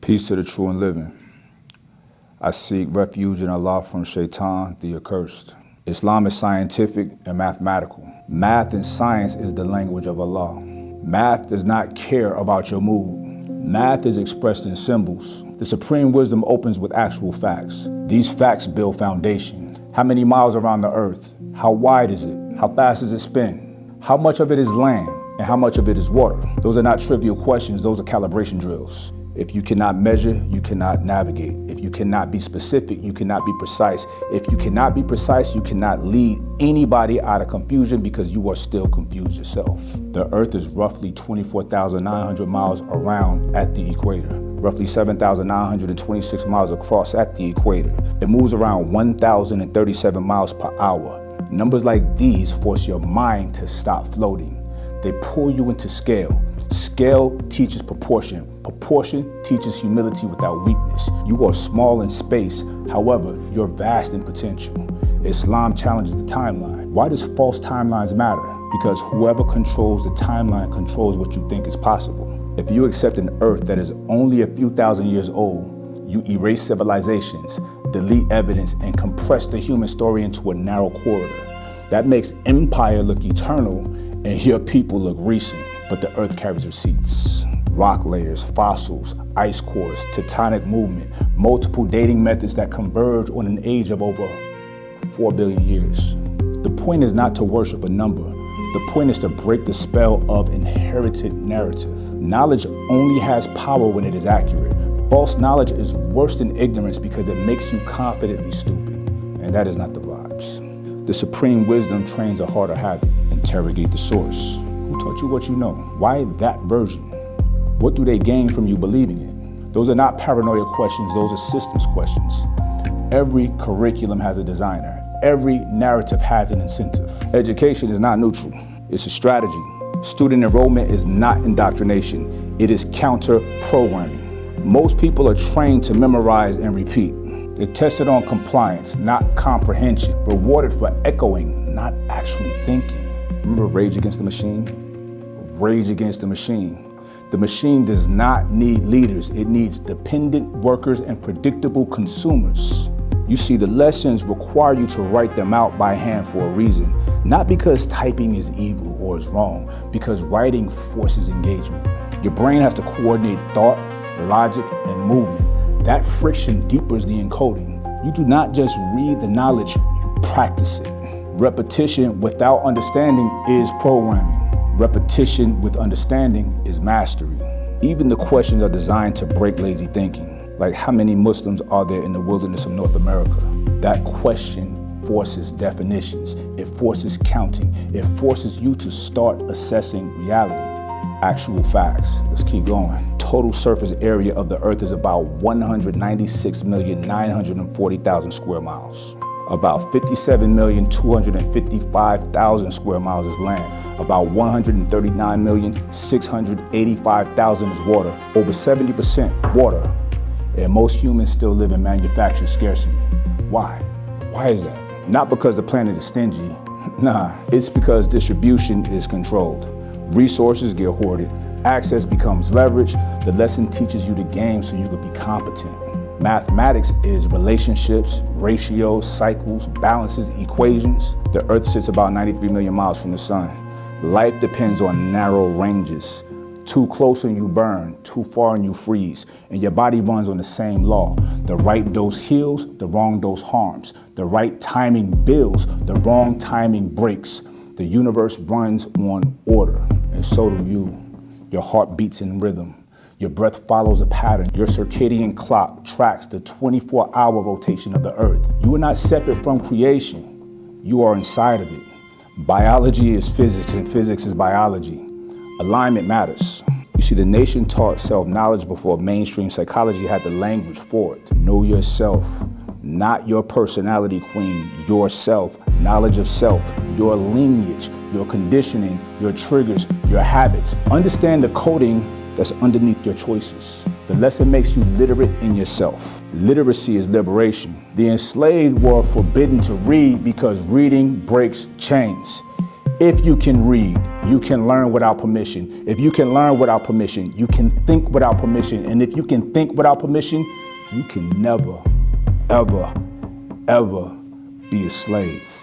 Peace to the true and living. I seek refuge in Allah from Shaitan, the accursed. Islam is scientific and mathematical. Math and science is the language of Allah. Math does not care about your mood. Math is expressed in symbols. The supreme wisdom opens with actual facts. These facts build foundation. How many miles around the earth? How wide is it? How fast does it spin? How much of it is land and how much of it is water? Those are not trivial questions, those are calibration drills. If you cannot measure, you cannot navigate. If you cannot be specific, you cannot be precise. If you cannot be precise, you cannot lead anybody out of confusion because you are still confused yourself. The earth is roughly 24,900 miles around at the equator, roughly 7,926 miles across at the equator. It moves around 1,037 miles per hour. Numbers like these force your mind to stop floating. They pull you into scale. Scale teaches proportion. Proportion teaches humility without weakness. You are small in space, however, you're vast in potential. Islam challenges the timeline. Why does false timelines matter? Because whoever controls the timeline controls what you think is possible. If you accept an earth that is only a few thousand years old, you erase civilizations, delete evidence, and compress the human story into a narrow corridor. That makes empire look eternal and your people look recent. But the earth carries receipts. Rock layers, fossils, ice cores, tectonic movement, multiple dating methods that converge on an age of over 4 billion years. The point is not to worship a number. The point is to break the spell of inherited narrative. Knowledge only has power when it is accurate. False knowledge is worse than ignorance because it makes you confidently stupid. And that is not the vibes. The supreme wisdom trains a harder habit. Interrogate the source. Who taught you what you know? Why that version? What do they gain from you believing it? Those are not paranoia questions, those are systems questions. Every curriculum has a designer. Every narrative has an incentive. Education is not neutral, it's a strategy. Student enrollment is not indoctrination, it is counter-programming. Most people are trained to memorize and repeat. They're tested on compliance, not comprehension. Rewarded for echoing, not actually thinking. Remember Rage Against the Machine? Rage Against the Machine. The machine does not need leaders. It needs dependent workers and predictable consumers. You see, the lessons require you to write them out by hand for a reason. Not because typing is evil or is wrong, because writing forces engagement. Your brain has to coordinate thought, logic, and movement. That friction deepens the encoding. You do not just read the knowledge, you practice it. Repetition without understanding is programming. Repetition with understanding is mastery. Even the questions are designed to break lazy thinking. Like, how many Muslims are there in the wilderness of North America? That question forces definitions. It forces counting. It forces you to start assessing reality. Actual facts. Let's keep going. Total surface area of the earth is about 196,940,000 square miles. About 57,255,000 square miles is land. About 139,685,000 is water. Over 70% water. And most humans still live in manufactured scarcity. Why? Why is that? Not because the planet is stingy. Nah, it's because distribution is controlled. Resources get hoarded. Access becomes leverage. The lesson teaches you the game so you can be competent. Mathematics is relationships, ratios, cycles, balances, equations. The earth sits about 93 million miles from the sun. Life depends on narrow ranges. Too close and you burn, too far and you freeze. And your body runs on the same law. The right dose heals, the wrong dose harms. The right timing builds, the wrong timing breaks. The universe runs on order, and so do you. Your heart beats in rhythm. Your breath follows a pattern. Your circadian clock tracks the 24-hour rotation of the earth. You are not separate from creation. You are inside of it. Biology is physics and physics is biology. Alignment matters. You see, the nation taught self-knowledge before mainstream psychology had the language for it. Know yourself, not your personality queen, yourself, knowledge of self, your lineage, your conditioning, your triggers, your habits. Understand the coding that's underneath your choices. The lesson makes you literate in yourself. Literacy is liberation. The enslaved were forbidden to read because reading breaks chains. If you can read, you can learn without permission. If you can learn without permission, you can think without permission. And if you can think without permission, you can never, ever, ever be a slave.